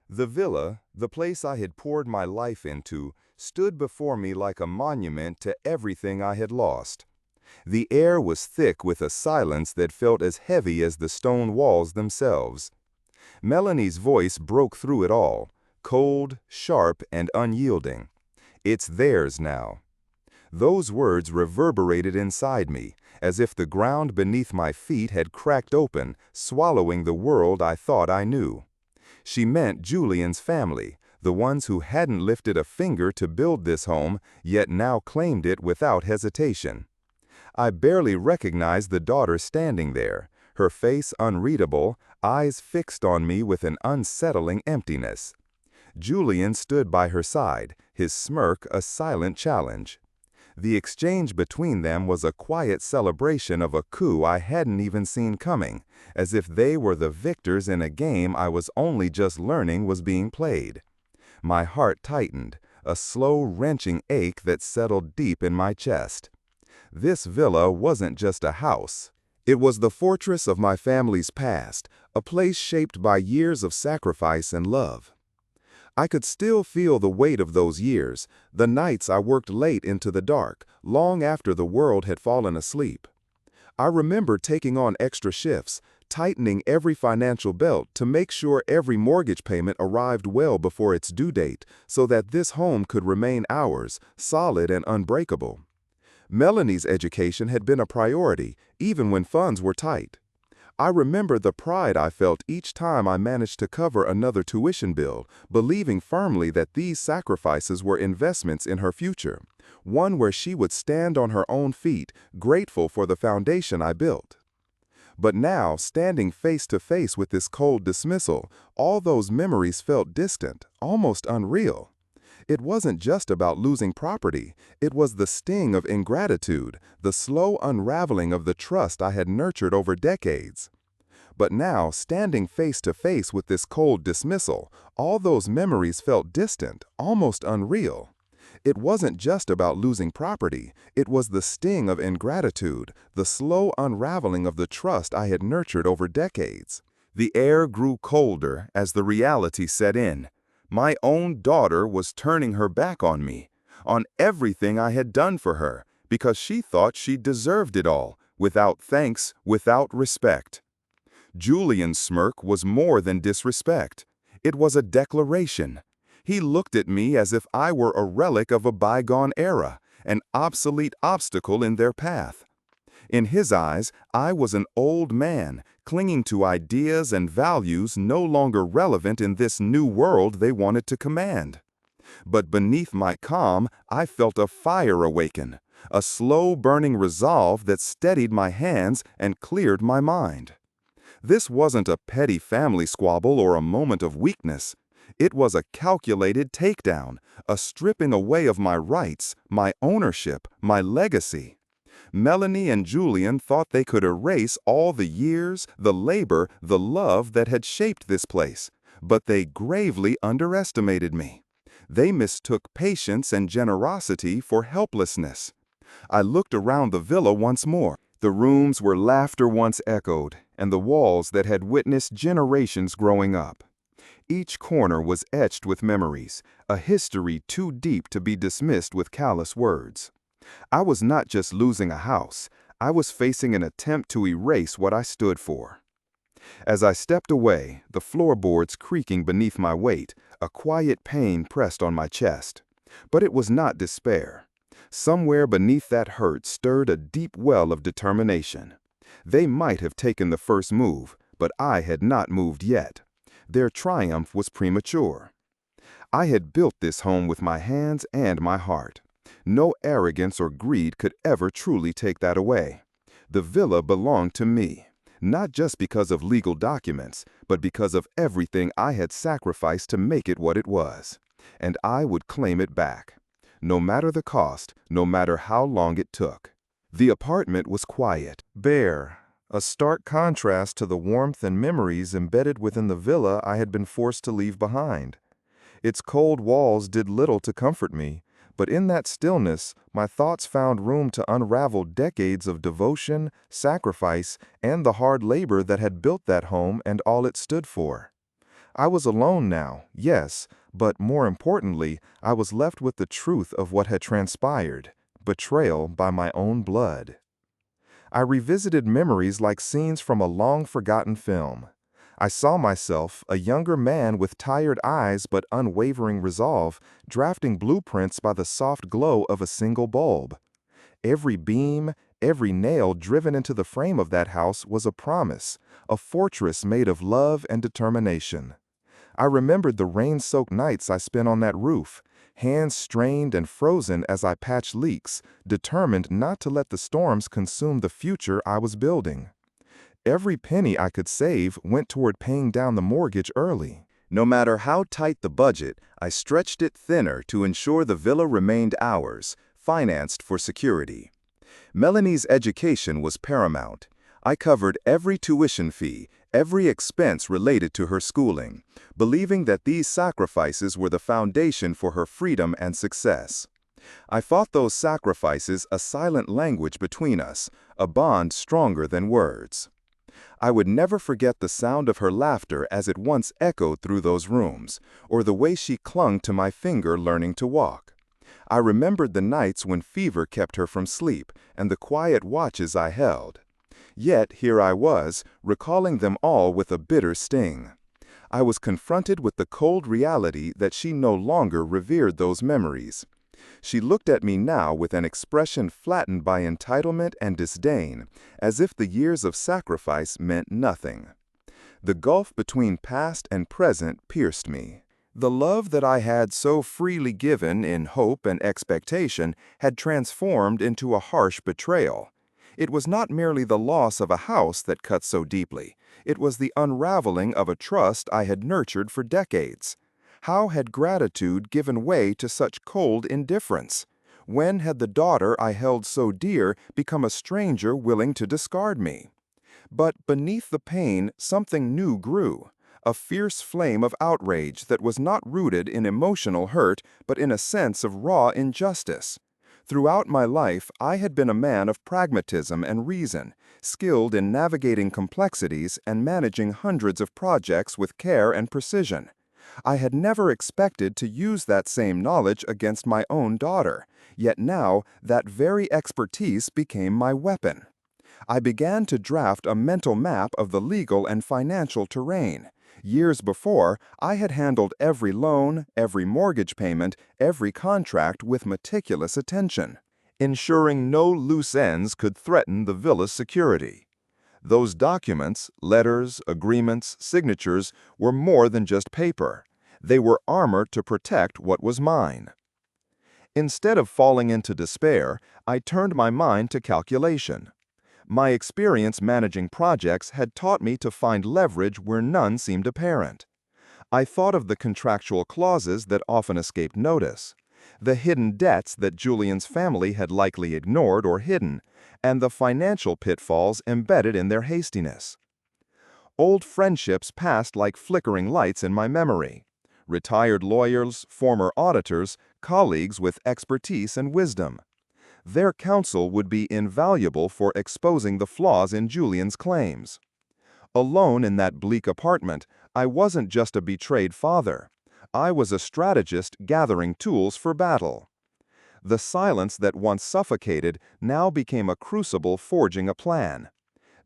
The villa, the place I had poured my life into, stood before me like a monument to everything I had lost. The air was thick with a silence that felt as heavy as the stone walls themselves. Melanie's voice broke through it all, cold, sharp, and unyielding. "It's theirs now." Those words reverberated inside me, as if the ground beneath my feet had cracked open, swallowing the world I thought I knew. She meant Julian's family, the ones who hadn't lifted a finger to build this home, yet now claimed it without hesitation. I barely recognized the daughter standing there, her face unreadable, eyes fixed on me with an unsettling emptiness. Julian stood by her side, his smirk a silent challenge. The exchange between them was a quiet celebration of a coup I hadn't even seen coming, as if they were the victors in a game I was only just learning was being played. My heart tightened, a slow, wrenching ache that settled deep in my chest. This villa wasn't just a house. It was the fortress of my family's past, a place shaped by years of sacrifice and love. I could still feel the weight of those years, the nights I worked late into the dark, long after the world had fallen asleep. I remember taking on extra shifts, tightening every financial belt to make sure every mortgage payment arrived well before its due date, so that this home could remain ours, solid and unbreakable. Melanie's education had been a priority, even when funds were tight. I remember the pride I felt each time I managed to cover another tuition bill, believing firmly that these sacrifices were investments in her future, one where she would stand on her own feet, grateful for the foundation I built. But now, standing face to face with this cold dismissal, all those memories felt distant, almost unreal. It wasn't just about losing property, it was the sting of ingratitude, the slow unraveling of the trust I had nurtured over decades. But now, standing face to face with this cold dismissal, all those memories felt distant, almost unreal. It wasn't just about losing property, it was the sting of ingratitude, the slow unraveling of the trust I had nurtured over decades. The air grew colder as the reality set in. My own daughter was turning her back on me, on everything I had done for her, because she thought she deserved it all, without thanks, without respect. Julian's smirk was more than disrespect. It was a declaration. He looked at me as if I were a relic of a bygone era, an obsolete obstacle in their path. In his eyes, I was an old man, clinging to ideas and values no longer relevant in this new world they wanted to command. But beneath my calm, I felt a fire awaken, a slow-burning resolve that steadied my hands and cleared my mind. This wasn't a petty family squabble or a moment of weakness. It was a calculated takedown, a stripping away of my rights, my ownership, my legacy. Melanie and Julian thought they could erase all the years, the labor, the love that had shaped this place, but they gravely underestimated me. They mistook patience and generosity for helplessness. I looked around the villa once more, the rooms where laughter once echoed, and the walls that had witnessed generations growing up. Each corner was etched with memories, a history too deep to be dismissed with callous words. I was not just losing a house, I was facing an attempt to erase what I stood for. As I stepped away, the floorboards creaking beneath my weight, a quiet pain pressed on my chest. But it was not despair. Somewhere beneath that hurt stirred a deep well of determination. They might have taken the first move, but I had not moved yet. Their triumph was premature. I had built this home with my hands and my heart. No arrogance or greed could ever truly take that away. The villa belonged to me, not just because of legal documents, but because of everything I had sacrificed to make it what it was. And I would claim it back. No matter the cost, no matter how long it took. The apartment was quiet, bare, a stark contrast to the warmth and memories embedded within the villa I had been forced to leave behind. Its cold walls did little to comfort me, but in that stillness, my thoughts found room to unravel decades of devotion, sacrifice, and the hard labor that had built that home and all it stood for. I was alone now, yes, but more importantly, I was left with the truth of what had transpired: betrayal by my own blood. I revisited memories like scenes from a long-forgotten film. I saw myself, a younger man with tired eyes but unwavering resolve, drafting blueprints by the soft glow of a single bulb. Every beam, every nail driven into the frame of that house was a promise, a fortress made of love and determination. I remembered the rain-soaked nights I spent on that roof, hands strained and frozen as I patched leaks, determined not to let the storms consume the future I was building. Every penny I could save went toward paying down the mortgage early. No matter how tight the budget, I stretched it thinner to ensure the villa remained ours, financed for security. Melanie's education was paramount. I covered every tuition fee, every expense related to her schooling, believing that these sacrifices were the foundation for her freedom and success. I thought those sacrifices a silent language between us, a bond stronger than words. I would never forget the sound of her laughter as it once echoed through those rooms, or the way she clung to my finger learning to walk. I remembered the nights when fever kept her from sleep and the quiet watches I held. Yet here I was, recalling them all with a bitter sting. I was confronted with the cold reality that she no longer revered those memories. She looked at me now with an expression flattened by entitlement and disdain, as if the years of sacrifice meant nothing. The gulf between past and present pierced me. The love that I had so freely given in hope and expectation had transformed into a harsh betrayal. It was not merely the loss of a house that cut so deeply. It was the unraveling of a trust I had nurtured for decades. How had gratitude given way to such cold indifference? When had the daughter I held so dear become a stranger willing to discard me? But beneath the pain, something new grew, a fierce flame of outrage that was not rooted in emotional hurt, but in a sense of raw injustice. Throughout my life, I had been a man of pragmatism and reason, skilled in navigating complexities and managing hundreds of projects with care and precision. I had never expected to use that same knowledge against my own daughter, yet now that very expertise became my weapon. I began to draft a mental map of the legal and financial terrain. Years before, I had handled every loan, every mortgage payment, every contract with meticulous attention, ensuring no loose ends could threaten the villa's security. Those documents, letters, agreements, signatures, were more than just paper. They were armor to protect what was mine. Instead of falling into despair, I turned my mind to calculation. My experience managing projects had taught me to find leverage where none seemed apparent. I thought of the contractual clauses that often escaped notice, the hidden debts that Julian's family had likely ignored or hidden, and the financial pitfalls embedded in their hastiness. Old friendships passed like flickering lights in my memory. Retired lawyers, former auditors, colleagues with expertise and wisdom. Their counsel would be invaluable for exposing the flaws in Julian's claims. Alone in that bleak apartment, I wasn't just a betrayed father. I was a strategist gathering tools for battle. The silence that once suffocated now became a crucible forging a plan.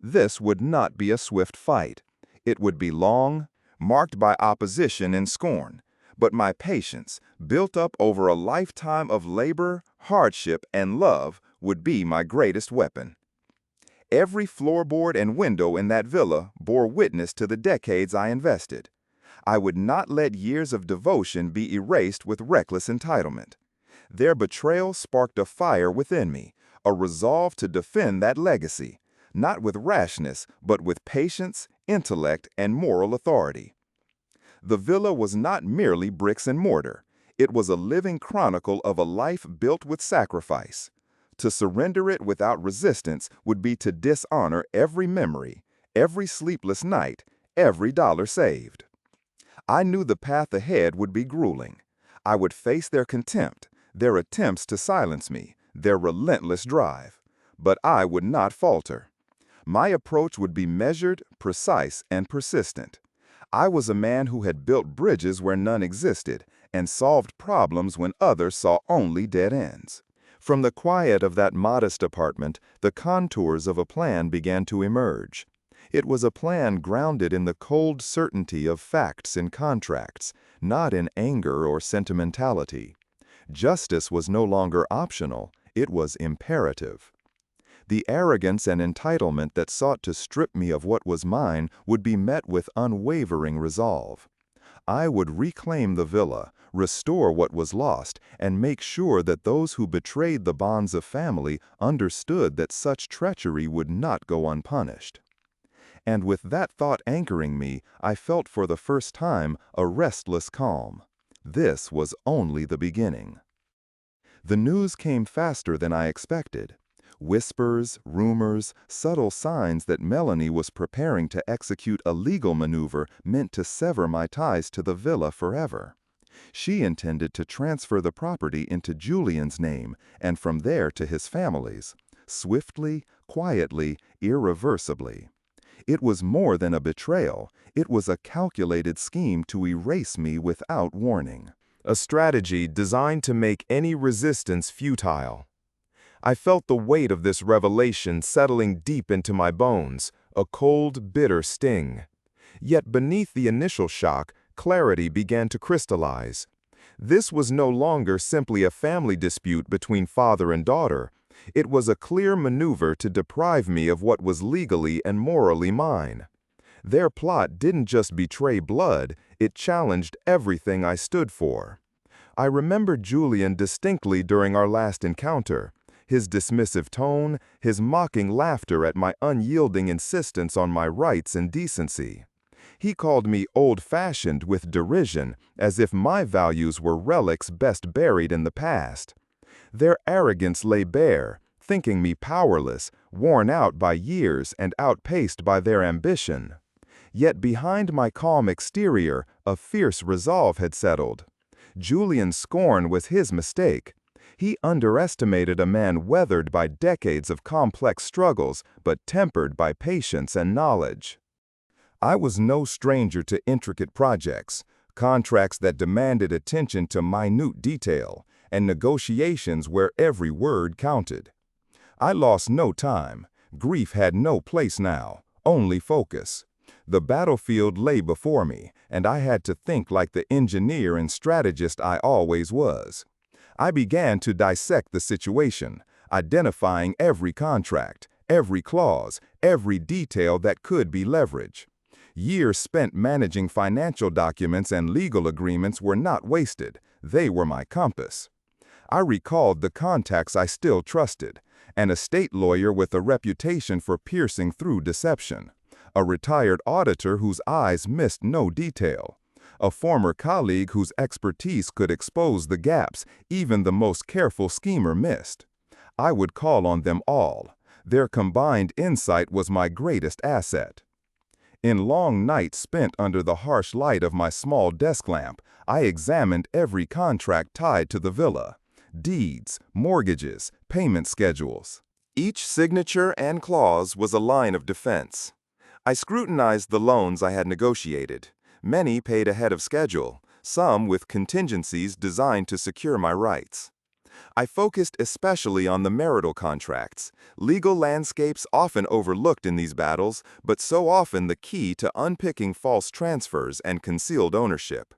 This would not be a swift fight. It would be long, marked by opposition and scorn. But my patience, built up over a lifetime of labor, hardship, and love, would be my greatest weapon. Every floorboard and window in that villa bore witness to the decades I invested. I would not let years of devotion be erased with reckless entitlement. Their betrayal sparked a fire within me, a resolve to defend that legacy, not with rashness, but with patience, intellect, and moral authority. The villa was not merely bricks and mortar. It was a living chronicle of a life built with sacrifice. To surrender it without resistance would be to dishonor every memory, every sleepless night, every dollar saved. I knew the path ahead would be grueling. I would face their contempt, their attempts to silence me, their relentless drive. But I would not falter. My approach would be measured, precise, and persistent. I was a man who had built bridges where none existed and solved problems when others saw only dead ends. From the quiet of that modest apartment, the contours of a plan began to emerge. It was a plan grounded in the cold certainty of facts and contracts, not in anger or sentimentality. Justice was no longer optional, it was imperative. The arrogance and entitlement that sought to strip me of what was mine would be met with unwavering resolve. I would reclaim the villa, restore what was lost, and make sure that those who betrayed the bonds of family understood that such treachery would not go unpunished. And with that thought anchoring me, I felt for the first time a restless calm. This was only the beginning. The news came faster than I expected. Whispers, rumors, subtle signs that Melanie was preparing to execute a legal maneuver meant to sever my ties to the villa forever. She intended to transfer the property into Julian's name and from there to his family's, swiftly, quietly, irreversibly. It was more than a betrayal, it was a calculated scheme to erase me without warning. A strategy designed to make any resistance futile. I felt the weight of this revelation settling deep into my bones, a cold, bitter sting. Yet beneath the initial shock, clarity began to crystallize. This was no longer simply a family dispute between father and daughter. It was a clear maneuver to deprive me of what was legally and morally mine. Their plot didn't just betray blood, it challenged everything I stood for. I remember Julian distinctly during our last encounter. His dismissive tone, his mocking laughter at my unyielding insistence on my rights and decency. He called me old-fashioned with derision, as if my values were relics best buried in the past. Their arrogance lay bare, thinking me powerless, worn out by years and outpaced by their ambition. Yet behind my calm exterior, a fierce resolve had settled. Julian's scorn was his mistake. He underestimated a man weathered by decades of complex struggles, but tempered by patience and knowledge. I was no stranger to intricate projects, contracts that demanded attention to minute detail, and negotiations where every word counted. I lost no time. Grief had no place now, only focus. The battlefield lay before me, and I had to think like the engineer and strategist I always was. I began to dissect the situation, identifying every contract, every clause, every detail that could be leverage. Years spent managing financial documents and legal agreements were not wasted, they were my compass. I recalled the contacts I still trusted, an estate lawyer with a reputation for piercing through deception, a retired auditor whose eyes missed no detail, a former colleague whose expertise could expose the gaps even the most careful schemer missed. I would call on them all. Their combined insight was my greatest asset. In long nights spent under the harsh light of my small desk lamp, I examined every contract tied to the villa. Deeds, mortgages, payment schedules. Each signature and clause was a line of defense. I scrutinized the loans I had negotiated. Many paid ahead of schedule, some with contingencies designed to secure my rights. I focused especially on the marital contracts, legal landscapes often overlooked in these battles, but so often the key to unpicking false transfers and concealed ownership.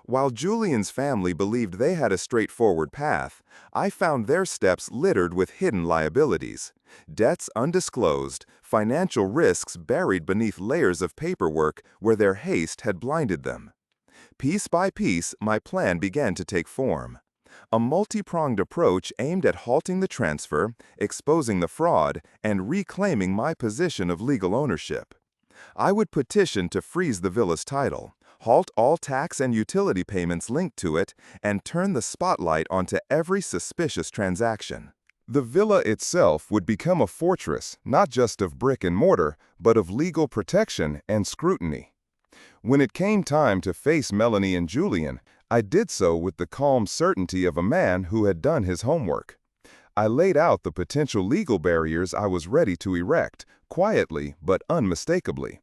While Julian's family believed they had a straightforward path, I found their steps littered with hidden liabilities, debts undisclosed, financial risks buried beneath layers of paperwork where their haste had blinded them. Piece by piece, my plan began to take form. A multi-pronged approach aimed at halting the transfer, exposing the fraud, and reclaiming my position of legal ownership. I would petition to freeze the villa's title, halt all tax and utility payments linked to it, and turn the spotlight onto every suspicious transaction. The villa itself would become a fortress, not just of brick and mortar, but of legal protection and scrutiny. When it came time to face Melanie and Julian, I did so with the calm certainty of a man who had done his homework. I laid out the potential legal barriers I was ready to erect, quietly but unmistakably.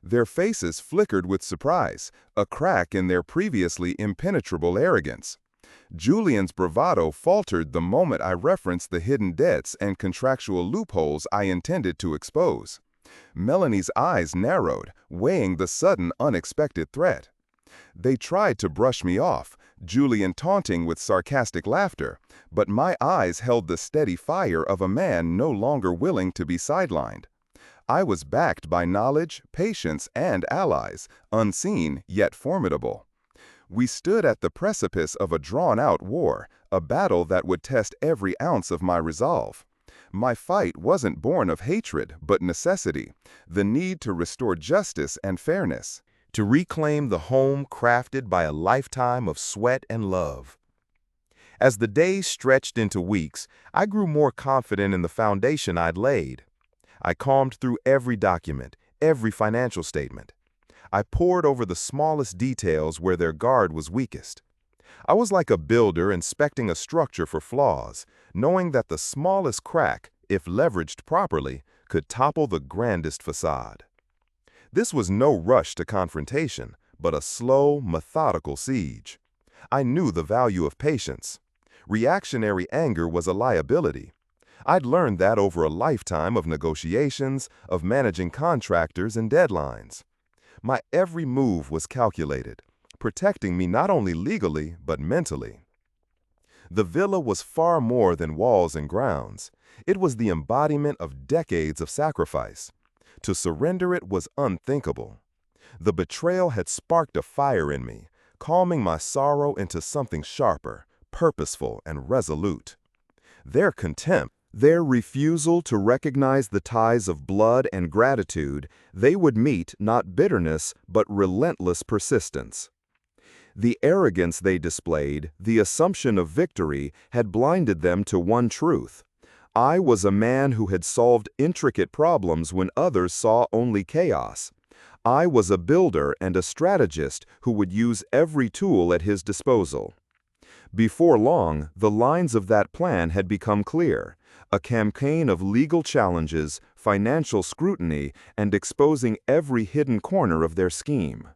Their faces flickered with surprise, a crack in their previously impenetrable arrogance. Julian's bravado faltered the moment I referenced the hidden debts and contractual loopholes I intended to expose. Melanie's eyes narrowed, weighing the sudden, unexpected threat. They tried to brush me off, Julian taunting with sarcastic laughter, but my eyes held the steady fire of a man no longer willing to be sidelined. I was backed by knowledge, patience, and allies, unseen yet formidable. We stood at the precipice of a drawn-out war, a battle that would test every ounce of my resolve. My fight wasn't born of hatred, but necessity, the need to restore justice and fairness, to reclaim the home crafted by a lifetime of sweat and love. As the days stretched into weeks, I grew more confident in the foundation I'd laid. I combed through every document, every financial statement. I pored over the smallest details where their guard was weakest. I was like a builder inspecting a structure for flaws, knowing that the smallest crack, if leveraged properly, could topple the grandest facade. This was no rush to confrontation, but a slow, methodical siege. I knew the value of patience. Reactionary anger was a liability. I'd learned that over a lifetime of negotiations, of managing contractors and deadlines. My every move was calculated, protecting me not only legally, but mentally. The villa was far more than walls and grounds. It was the embodiment of decades of sacrifice. To surrender it was unthinkable. The betrayal had sparked a fire in me, calming my sorrow into something sharper, purposeful, and resolute. Their contempt, their refusal to recognize the ties of blood and gratitude, they would meet not bitterness, but relentless persistence. The arrogance they displayed, the assumption of victory, had blinded them to one truth. I was a man who had solved intricate problems when others saw only chaos. I was a builder and a strategist who would use every tool at his disposal. Before long, the lines of that plan had become clear. A campaign of legal challenges, financial scrutiny, and exposing every hidden corner of their scheme.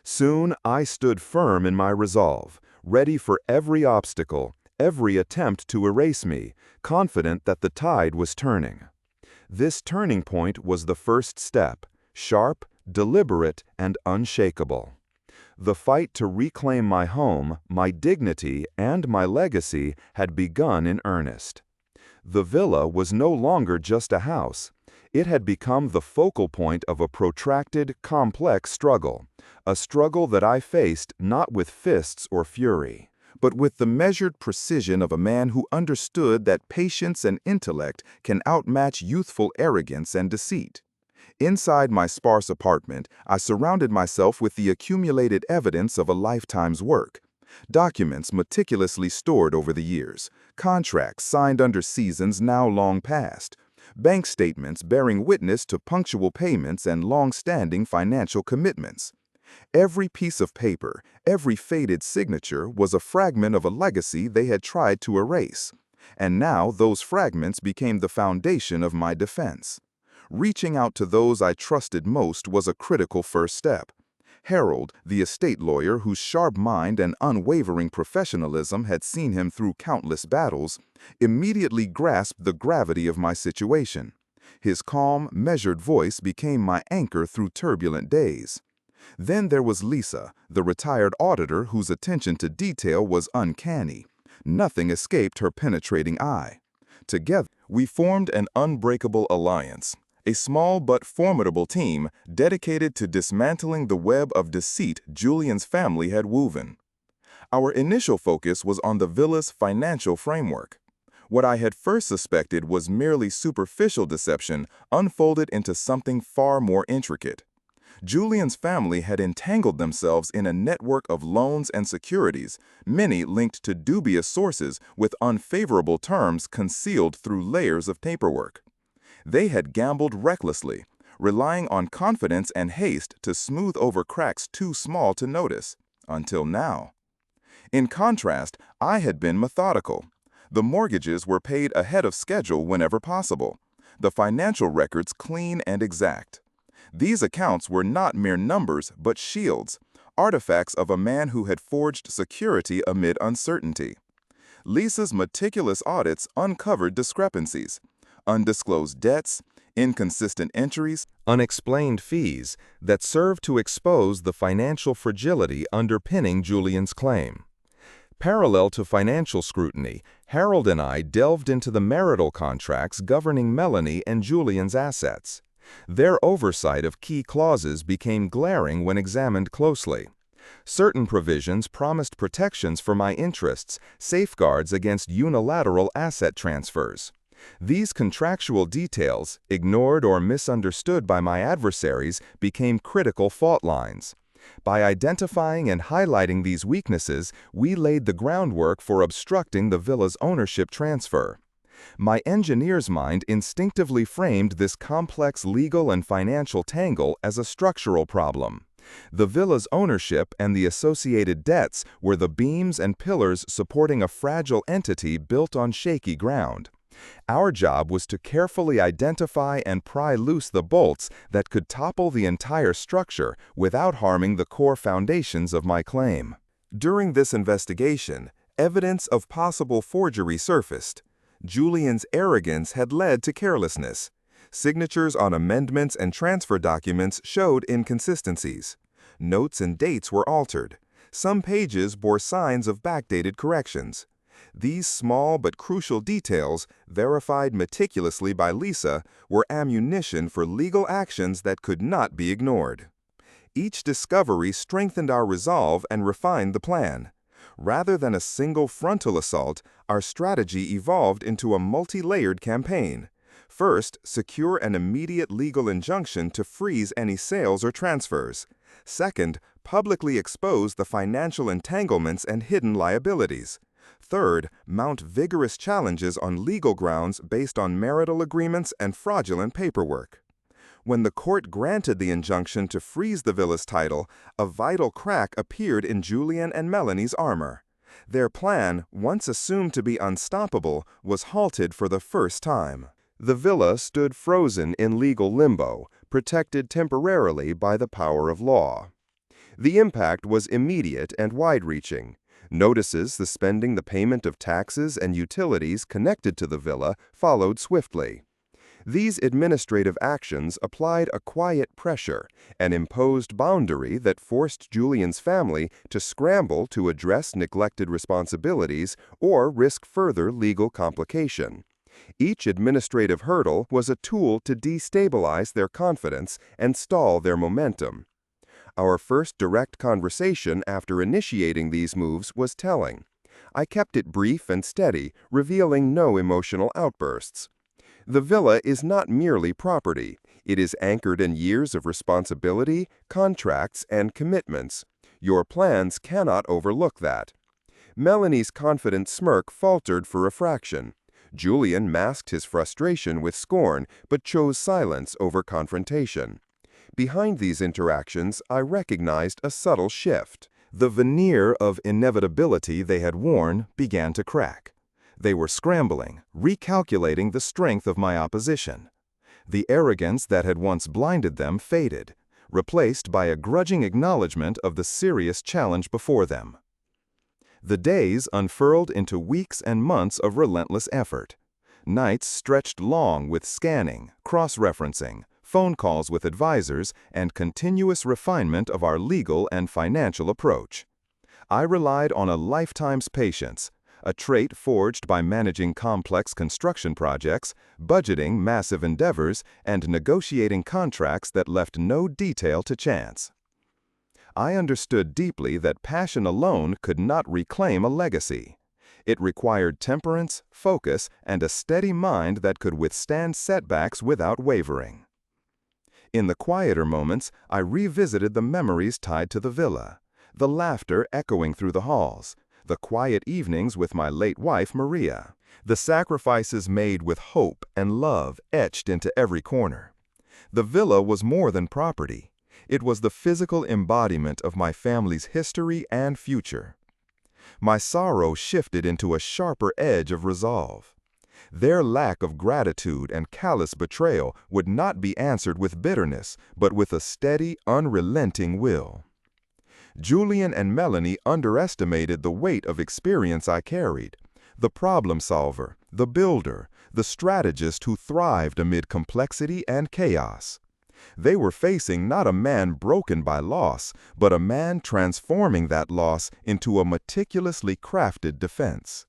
Soon I stood firm in my resolve, ready for every obstacle, every attempt to erase me, confident that the tide was turning. This turning point was the first step, sharp, deliberate, and unshakable. The fight to reclaim my home, my dignity, and my legacy had begun in earnest. The villa was no longer just a house. It had become the focal point of a protracted, complex struggle, a struggle that I faced not with fists or fury, but with the measured precision of a man who understood that patience and intellect can outmatch youthful arrogance and deceit. Inside my sparse apartment, I surrounded myself with the accumulated evidence of a lifetime's work. Documents meticulously stored over the years, contracts signed under seasons now long past, bank statements bearing witness to punctual payments and long-standing financial commitments. Every piece of paper, every faded signature was a fragment of a legacy they had tried to erase. And now those fragments became the foundation of my defense. Reaching out to those I trusted most was a critical first step. Harold, the estate lawyer whose sharp mind and unwavering professionalism had seen him through countless battles, immediately grasped the gravity of my situation. His calm, measured voice became my anchor through turbulent days. Then there was Lisa, the retired auditor whose attention to detail was uncanny. Nothing escaped her penetrating eye. Together, we formed an unbreakable alliance. A small but formidable team dedicated to dismantling the web of deceit Julian's family had woven. Our initial focus was on the villa's financial framework. What I had first suspected was merely superficial deception unfolded into something far more intricate. Julian's family had entangled themselves in a network of loans and securities, many linked to dubious sources with unfavorable terms concealed through layers of paperwork. They had gambled recklessly, relying on confidence and haste to smooth over cracks too small to notice, until now. In contrast, I had been methodical. The mortgages were paid ahead of schedule whenever possible, the financial records clean and exact. These accounts were not mere numbers, but shields, artifacts of a man who had forged security amid uncertainty. Lisa's meticulous audits uncovered discrepancies, undisclosed debts, inconsistent entries, unexplained fees that served to expose the financial fragility underpinning Julian's claim. Parallel to financial scrutiny, Harold and I delved into the marital contracts governing Melanie and Julian's assets. Their oversight of key clauses became glaring when examined closely. Certain provisions promised protections for my interests, safeguards against unilateral asset transfers. These contractual details, ignored or misunderstood by my adversaries, became critical fault lines. By identifying and highlighting these weaknesses, we laid the groundwork for obstructing the villa's ownership transfer. My engineer's mind instinctively framed this complex legal and financial tangle as a structural problem. The villa's ownership and the associated debts were the beams and pillars supporting a fragile entity built on shaky ground. Our job was to carefully identify and pry loose the bolts that could topple the entire structure without harming the core foundations of my claim. During this investigation, evidence of possible forgery surfaced. Julian's arrogance had led to carelessness. Signatures on amendments and transfer documents showed inconsistencies. Notes and dates were altered. Some pages bore signs of backdated corrections. These small but crucial details, verified meticulously by Lisa, were ammunition for legal actions that could not be ignored. Each discovery strengthened our resolve and refined the plan. Rather than a single frontal assault, our strategy evolved into a multi-layered campaign. First, secure an immediate legal injunction to freeze any sales or transfers. Second, publicly expose the financial entanglements and hidden liabilities. Third, mount vigorous challenges on legal grounds based on marital agreements and fraudulent paperwork. When the court granted the injunction to freeze the villa's title, a vital crack appeared in Julian and Melanie's armor. Their plan, once assumed to be unstoppable, was halted for the first time. The villa stood frozen in legal limbo, protected temporarily by the power of law. The impact was immediate and wide-reaching. Notices suspending the payment of taxes and utilities connected to the villa followed swiftly. These administrative actions applied a quiet pressure, an imposed boundary that forced Julian's family to scramble to address neglected responsibilities or risk further legal complication. Each administrative hurdle was a tool to destabilize their confidence and stall their momentum. Our first direct conversation after initiating these moves was telling. I kept it brief and steady, revealing no emotional outbursts. The villa is not merely property. It is anchored in years of responsibility, contracts, and commitments. Your plans cannot overlook that. Melanie's confident smirk faltered for a fraction. Julian masked his frustration with scorn, but chose silence over confrontation. Behind these interactions, I recognized a subtle shift. The veneer of inevitability they had worn began to crack. They were scrambling, recalculating the strength of my opposition. The arrogance that had once blinded them faded, replaced by a grudging acknowledgement of the serious challenge before them. The days unfurled into weeks and months of relentless effort. Nights stretched long with scanning, cross-referencing, phone calls with advisors, and continuous refinement of our legal and financial approach. I relied on a lifetime's patience, a trait forged by managing complex construction projects, budgeting massive endeavors, and negotiating contracts that left no detail to chance. I understood deeply that passion alone could not reclaim a legacy. It required temperance, focus, and a steady mind that could withstand setbacks without wavering. In the quieter moments, I revisited the memories tied to the villa, the laughter echoing through the halls, the quiet evenings with my late wife, Maria, the sacrifices made with hope and love etched into every corner. The villa was more than property. It was the physical embodiment of my family's history and future. My sorrow shifted into a sharper edge of resolve. Their lack of gratitude and callous betrayal would not be answered with bitterness, but with a steady, unrelenting will. Julian and Melanie underestimated the weight of experience I carried. The problem solver, the builder, the strategist who thrived amid complexity and chaos. They were facing not a man broken by loss, but a man transforming that loss into a meticulously crafted defense.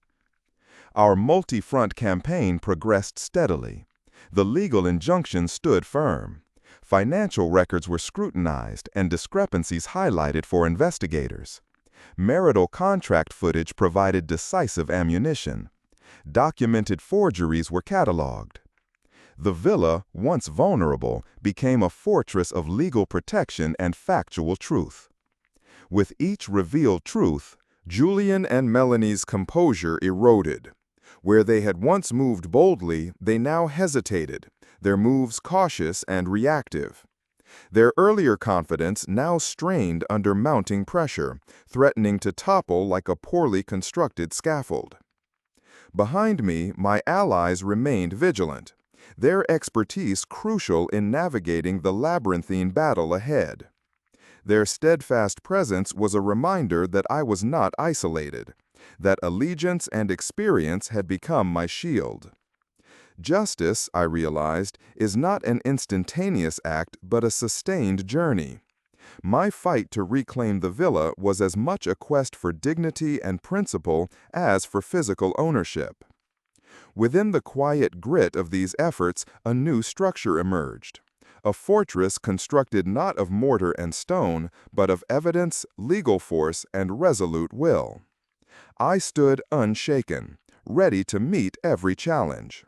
Our multi-front campaign progressed steadily. The legal injunction stood firm. Financial records were scrutinized and discrepancies highlighted for investigators. Marital contract footage provided decisive ammunition. Documented forgeries were cataloged. The villa, once vulnerable, became a fortress of legal protection and factual truth. With each revealed truth, Julian and Melanie's composure eroded. Where they had once moved boldly, they now hesitated, their moves cautious and reactive. Their earlier confidence now strained under mounting pressure, threatening to topple like a poorly constructed scaffold. Behind me, my allies remained vigilant, their expertise crucial in navigating the labyrinthine battle ahead. Their steadfast presence was a reminder that I was not isolated, that allegiance and experience had become my shield. Justice, I realized, is not an instantaneous act but a sustained journey. My fight to reclaim the villa was as much a quest for dignity and principle as for physical ownership. Within the quiet grit of these efforts, a new structure emerged. A fortress constructed not of mortar and stone, but of evidence, legal force, and resolute will. I stood unshaken, ready to meet every challenge.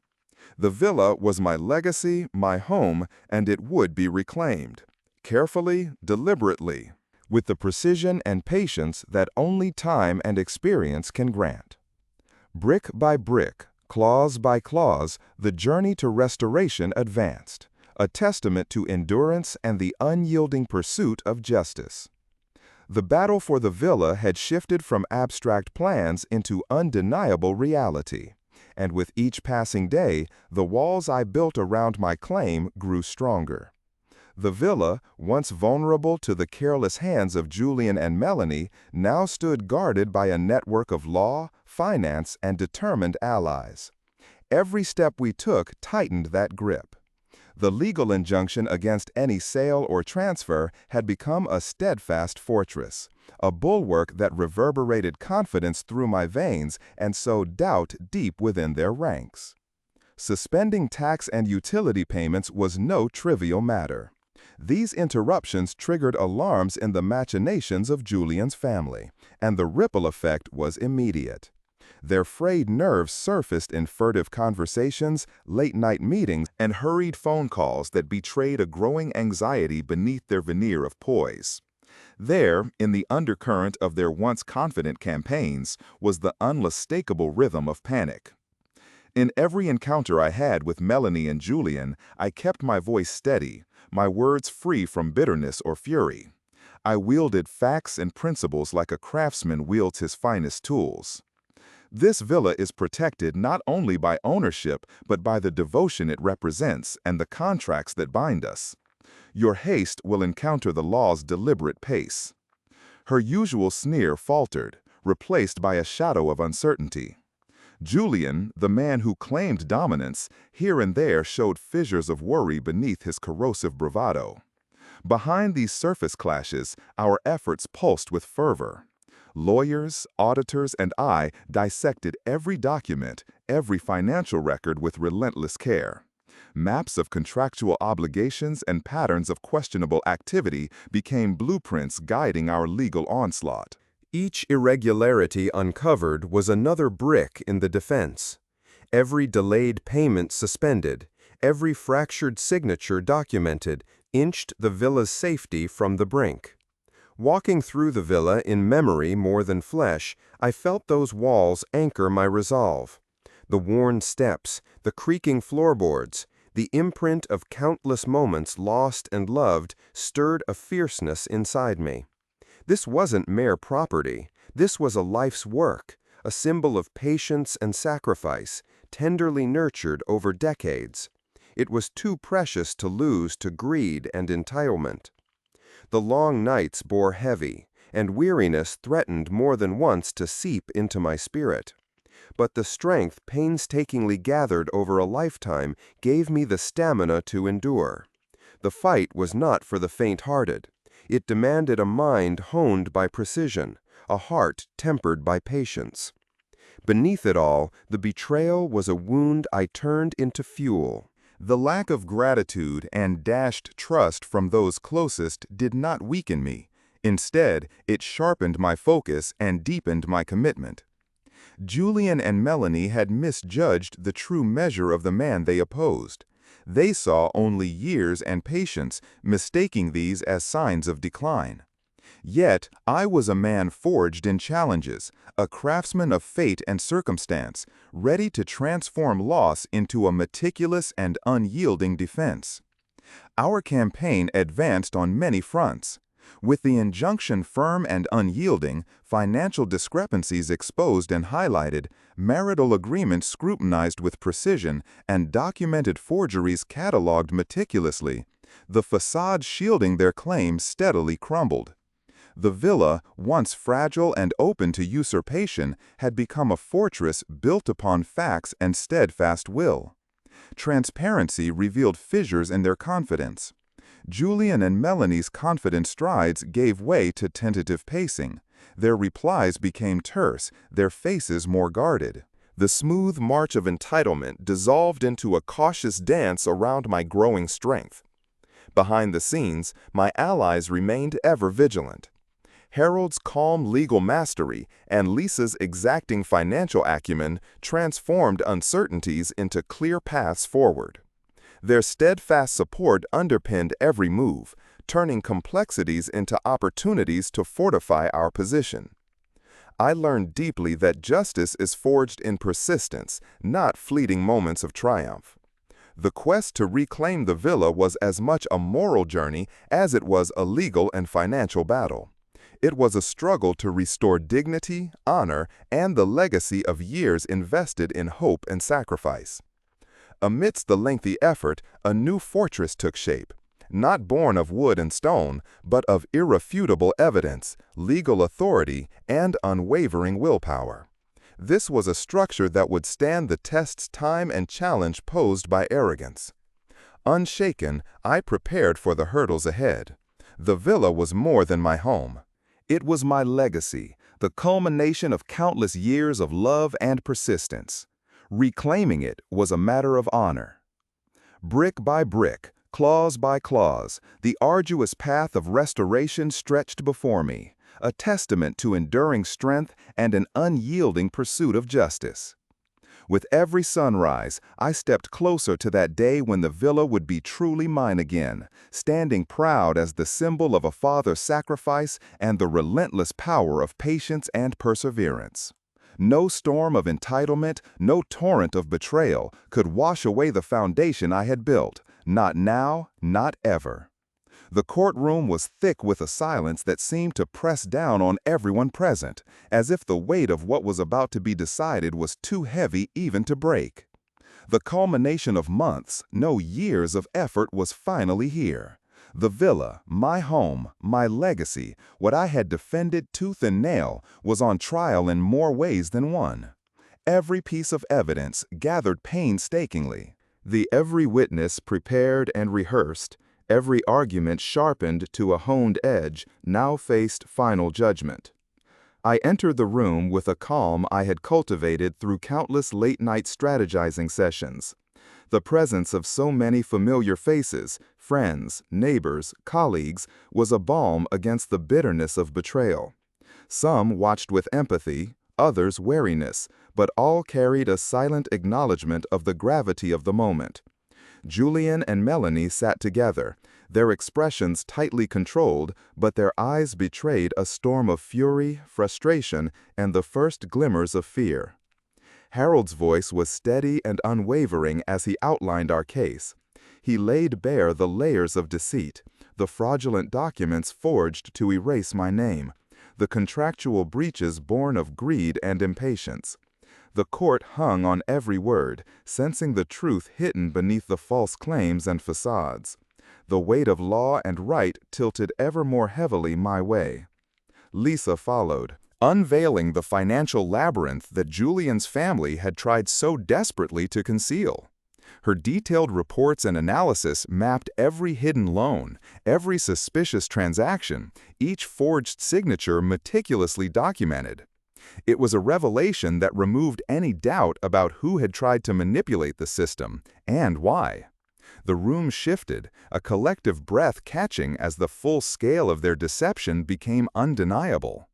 The villa was my legacy, my home, and it would be reclaimed. Carefully, deliberately, with the precision and patience that only time and experience can grant. Brick by brick, clause by clause, the journey to restoration advanced, a testament to endurance and the unyielding pursuit of justice. The battle for the villa had shifted from abstract plans into undeniable reality, and with each passing day, the walls I built around my claim grew stronger. The villa, once vulnerable to the careless hands of Julian and Melanie, now stood guarded by a network of law, finance, and determined allies. Every step we took tightened that grip. The legal injunction against any sale or transfer had become a steadfast fortress, a bulwark that reverberated confidence through my veins and sowed doubt deep within their ranks. Suspending tax and utility payments was no trivial matter. These interruptions triggered alarms in the machinations of Julian's family, and the ripple effect was immediate. Their frayed nerves surfaced in furtive conversations, late-night meetings, and hurried phone calls that betrayed a growing anxiety beneath their veneer of poise. There, in the undercurrent of their once confident campaigns, was the unmistakable rhythm of panic. In every encounter I had with Melanie and Julian, I kept my voice steady, my words free from bitterness or fury. I wielded facts and principles like a craftsman wields his finest tools. This villa is protected not only by ownership, but by the devotion it represents and the contracts that bind us. Your haste will encounter the law's deliberate pace. Her usual sneer faltered, replaced by a shadow of uncertainty. Julian, the man who claimed dominance, here and there showed fissures of worry beneath his corrosive bravado. Behind these surface clashes, our efforts pulsed with fervor. Lawyers, auditors, and I dissected every document, every financial record with relentless care. Maps of contractual obligations and patterns of questionable activity became blueprints guiding our legal onslaught. Each irregularity uncovered was another brick in the defense. Every delayed payment suspended, every fractured signature documented, inched the villa's safety from the brink. Walking through the villa in memory more than flesh, I felt those walls anchor my resolve. The worn steps, the creaking floorboards, the imprint of countless moments lost and loved stirred a fierceness inside me. This wasn't mere property. This was a life's work, a symbol of patience and sacrifice, tenderly nurtured over decades. It was too precious to lose to greed and entitlement. The long nights bore heavy, and weariness threatened more than once to seep into my spirit. But the strength painstakingly gathered over a lifetime gave me the stamina to endure. The fight was not for the faint-hearted. It demanded a mind honed by precision, a heart tempered by patience. Beneath it all, the betrayal was a wound I turned into fuel. The lack of gratitude and dashed trust from those closest did not weaken me. Instead, it sharpened my focus and deepened my commitment. Julian and Melanie had misjudged the true measure of the man they opposed. They saw only years and patience, mistaking these as signs of decline. Yet, I was a man forged in challenges, a craftsman of fate and circumstance, ready to transform loss into a meticulous and unyielding defense. Our campaign advanced on many fronts. With the injunction firm and unyielding, financial discrepancies exposed and highlighted, marital agreements scrutinized with precision, and documented forgeries cataloged meticulously, the facade shielding their claims steadily crumbled. The villa, once fragile and open to usurpation, had become a fortress built upon facts and steadfast will. Transparency revealed fissures in their confidence. Julian and Melanie's confident strides gave way to tentative pacing. Their replies became terse, their faces more guarded. The smooth march of entitlement dissolved into a cautious dance around my growing strength. Behind the scenes, my allies remained ever vigilant. Harold's calm legal mastery and Lisa's exacting financial acumen transformed uncertainties into clear paths forward. Their steadfast support underpinned every move, turning complexities into opportunities to fortify our position. I learned deeply that justice is forged in persistence, not fleeting moments of triumph. The quest to reclaim the villa was as much a moral journey as it was a legal and financial battle. It was a struggle to restore dignity, honor, and the legacy of years invested in hope and sacrifice. Amidst the lengthy effort, a new fortress took shape, not born of wood and stone, but of irrefutable evidence, legal authority, and unwavering willpower. This was a structure that would stand the tests time and challenge posed by arrogance. Unshaken, I prepared for the hurdles ahead. The villa was more than my home. It was my legacy, the culmination of countless years of love and persistence. Reclaiming it was a matter of honor. Brick by brick, clause by clause, the arduous path of restoration stretched before me, a testament to enduring strength and an unyielding pursuit of justice. With every sunrise, I stepped closer to that day when the villa would be truly mine again, standing proud as the symbol of a father's sacrifice and the relentless power of patience and perseverance. No storm of entitlement, no torrent of betrayal could wash away the foundation I had built, not now, not ever. The courtroom was thick with a silence that seemed to press down on everyone present, as if the weight of what was about to be decided was too heavy even to break. The culmination of months, no years of effort was finally here. The villa, my home, my legacy, what I had defended tooth and nail, was on trial in more ways than one. Every piece of evidence gathered painstakingly. Every witness prepared and rehearsed, every argument sharpened to a honed edge, now faced final judgment. I entered the room with a calm I had cultivated through countless late-night strategizing sessions. The presence of so many familiar faces, friends, neighbors, colleagues, was a balm against the bitterness of betrayal. Some watched with empathy, others wariness, but all carried a silent acknowledgement of the gravity of the moment. Julian and Melanie sat together, their expressions tightly controlled, but their eyes betrayed a storm of fury, frustration, and the first glimmers of fear. Harold's voice was steady and unwavering as he outlined our case. He laid bare the layers of deceit, the fraudulent documents forged to erase my name, the contractual breaches born of greed and impatience. The court hung on every word, sensing the truth hidden beneath the false claims and facades. The weight of law and right tilted ever more heavily my way. Lisa followed, unveiling the financial labyrinth that Julian's family had tried so desperately to conceal. Her detailed reports and analysis mapped every hidden loan, every suspicious transaction, each forged signature meticulously documented. It was a revelation that removed any doubt about who had tried to manipulate the system, and why. The room shifted, a collective breath catching as the full scale of their deception became undeniable.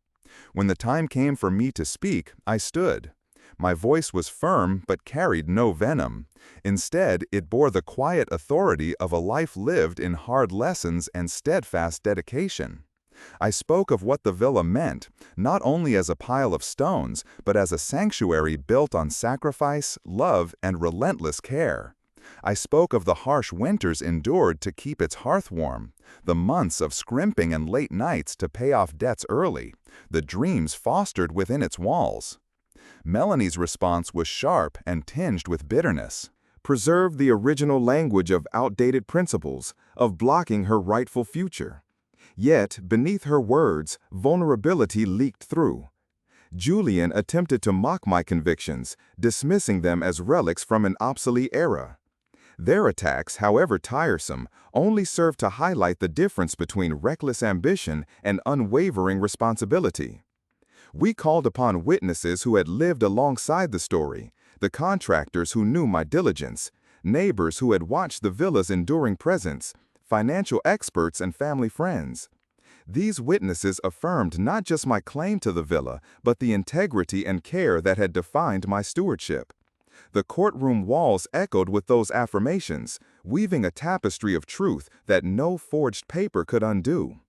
When the time came for me to speak, I stood. My voice was firm but carried no venom. Instead, it bore the quiet authority of a life lived in hard lessons and steadfast dedication. I spoke of what the villa meant, not only as a pile of stones, but as a sanctuary built on sacrifice, love, and relentless care. I spoke of the harsh winters endured to keep its hearth warm, the months of scrimping and late nights to pay off debts early, the dreams fostered within its walls. Melanie's response was sharp and tinged with bitterness. Preserve the original language of outdated principles, of blocking her rightful future. Yet, beneath her words, vulnerability leaked through. Julian attempted to mock my convictions, dismissing them as relics from an obsolete era. Their attacks, however tiresome, only served to highlight the difference between reckless ambition and unwavering responsibility. We called upon witnesses who had lived alongside the story, the contractors who knew my diligence, neighbors who had watched the villa's enduring presence, financial experts and family friends. These witnesses affirmed not just my claim to the villa, but the integrity and care that had defined my stewardship. The courtroom walls echoed with those affirmations, weaving a tapestry of truth that no forged paper could undo.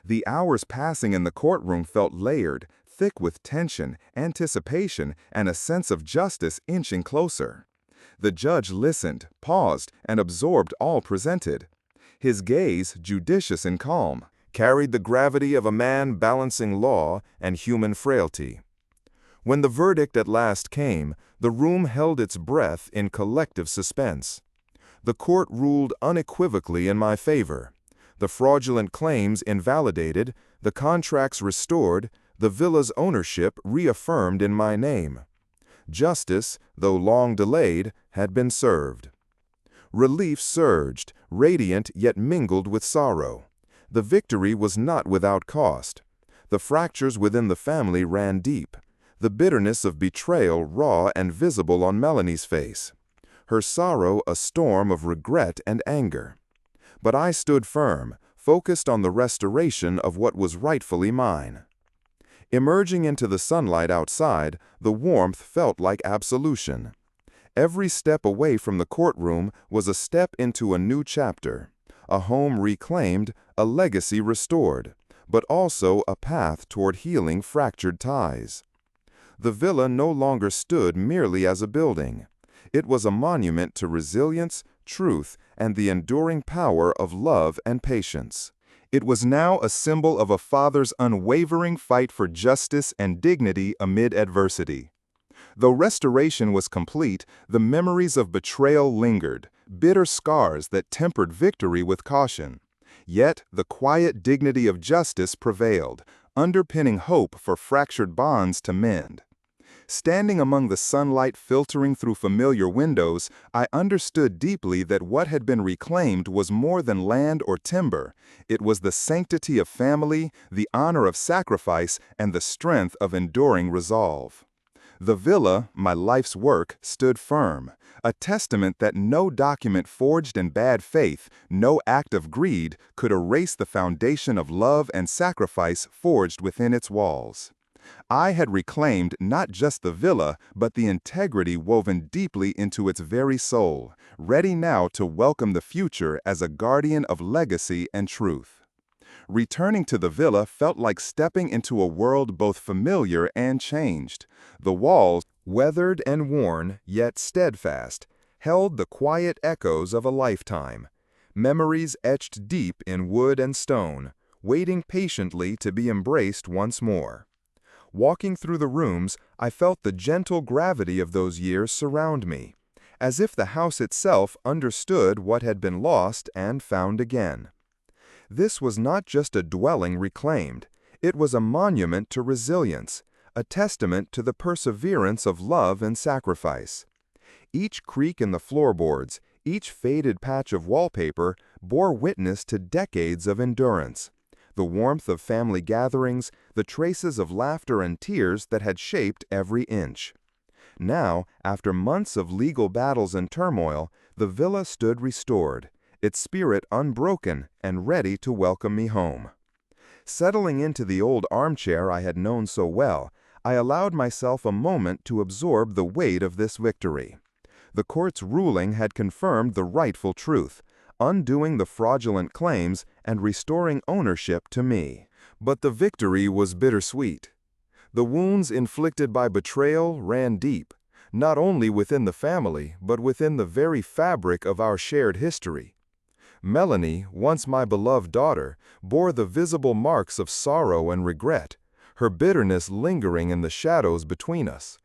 The hours passing in the courtroom felt layered, thick with tension, anticipation, and a sense of justice inching closer. The judge listened, paused, and absorbed all presented. His gaze, judicious and calm, carried the gravity of a man balancing law and human frailty. When the verdict at last came, the room held its breath in collective suspense. The court ruled unequivocally in my favor. The fraudulent claims invalidated, the contracts restored, the villa's ownership reaffirmed in my name. Justice, though long delayed, had been served. Relief surged, radiant yet mingled with sorrow. The victory was not without cost. The fractures within the family ran deep. The bitterness of betrayal raw and visible on Melanie's face. Her sorrow a storm of regret and anger. But I stood firm, focused on the restoration of what was rightfully mine. Emerging into the sunlight outside, the warmth felt like absolution. Every step away from the courtroom was a step into a new chapter, a home reclaimed, a legacy restored, but also a path toward healing fractured ties. The villa no longer stood merely as a building. It was a monument to resilience, truth, and the enduring power of love and patience. It was now a symbol of a father's unwavering fight for justice and dignity amid adversity. Though restoration was complete, the memories of betrayal lingered, bitter scars that tempered victory with caution. Yet the quiet dignity of justice prevailed, underpinning hope for fractured bonds to mend. Standing among the sunlight filtering through familiar windows, I understood deeply that what had been reclaimed was more than land or timber. It was the sanctity of family, the honor of sacrifice, and the strength of enduring resolve. The villa, my life's work, stood firm, a testament that no document forged in bad faith, no act of greed, could erase the foundation of love and sacrifice forged within its walls. I had reclaimed not just the villa, but the integrity woven deeply into its very soul, ready now to welcome the future as a guardian of legacy and truth. Returning to the villa felt like stepping into a world both familiar and changed. The walls, weathered and worn, yet steadfast, held the quiet echoes of a lifetime. Memories etched deep in wood and stone, waiting patiently to be embraced once more. Walking through the rooms, I felt the gentle gravity of those years surround me, as if the house itself understood what had been lost and found again. This was not just a dwelling reclaimed, it was a monument to resilience, a testament to the perseverance of love and sacrifice. Each creak in the floorboards, each faded patch of wallpaper bore witness to decades of endurance. The warmth of family gatherings, the traces of laughter and tears that had shaped every inch. Now, after months of legal battles and turmoil, the villa stood restored, its spirit unbroken and ready to welcome me home. Settling into the old armchair I had known so well, I allowed myself a moment to absorb the weight of this victory. The court's ruling had confirmed the rightful truth, undoing the fraudulent claims and restoring ownership to me. But the victory was bittersweet. The wounds inflicted by betrayal ran deep, not only within the family, but within the very fabric of our shared history. Melanie, once my beloved daughter, bore the visible marks of sorrow and regret, her bitterness lingering in the shadows between us.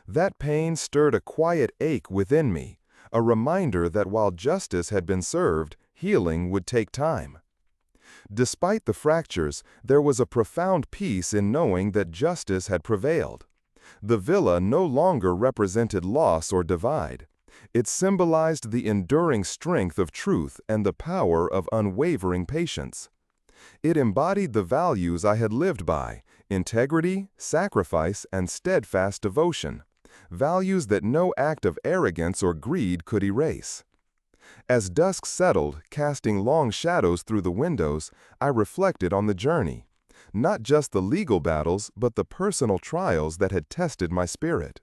That pain stirred a quiet ache within me, a reminder that while justice had been served, healing would take time. Despite the fractures, there was a profound peace in knowing that justice had prevailed. The villa no longer represented loss or divide. It symbolized the enduring strength of truth and the power of unwavering patience. It embodied the values I had lived by: integrity, sacrifice, and steadfast devotion, values that no act of arrogance or greed could erase. As dusk settled, casting long shadows through the windows, I reflected on the journey, not just the legal battles, but the personal trials that had tested my spirit.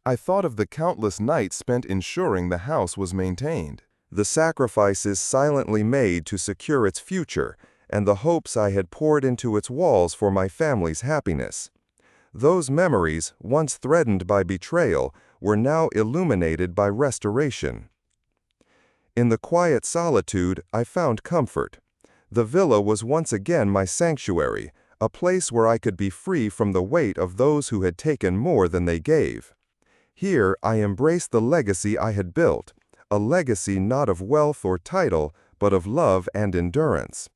I thought of the countless nights spent ensuring the house was maintained, the sacrifices silently made to secure its future, and the hopes I had poured into its walls for my family's happiness. Those memories, once threatened by betrayal, were now illuminated by restoration. In the quiet solitude, I found comfort. The villa was once again my sanctuary, a place where I could be free from the weight of those who had taken more than they gave. Here I embraced the legacy I had built, a legacy not of wealth or title, but of love and endurance.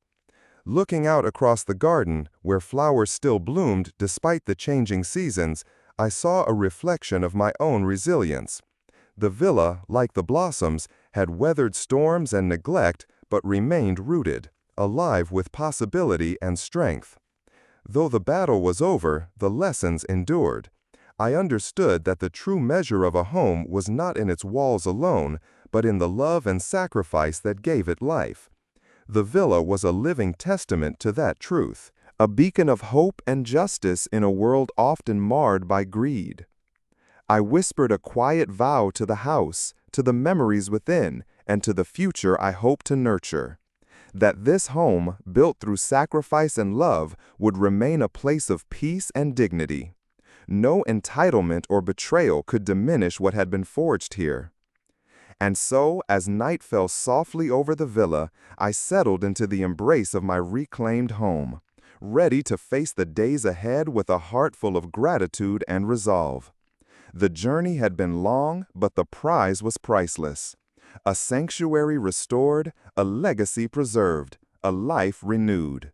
Looking out across the garden, where flowers still bloomed despite the changing seasons, I saw a reflection of my own resilience. The villa, like the blossoms, had weathered storms and neglect, but remained rooted, alive with possibility and strength. Though the battle was over, the lessons endured. I understood that the true measure of a home was not in its walls alone, but in the love and sacrifice that gave it life. The villa was a living testament to that truth, a beacon of hope and justice in a world often marred by greed. I whispered a quiet vow to the house, to the memories within, and to the future I hope to nurture. That this home, built through sacrifice and love, would remain a place of peace and dignity. No entitlement or betrayal could diminish what had been forged here. And so, as night fell softly over the villa, I settled into the embrace of my reclaimed home, ready to face the days ahead with a heart full of gratitude and resolve. The journey had been long, but the prize was priceless. A sanctuary restored, a legacy preserved, a life renewed.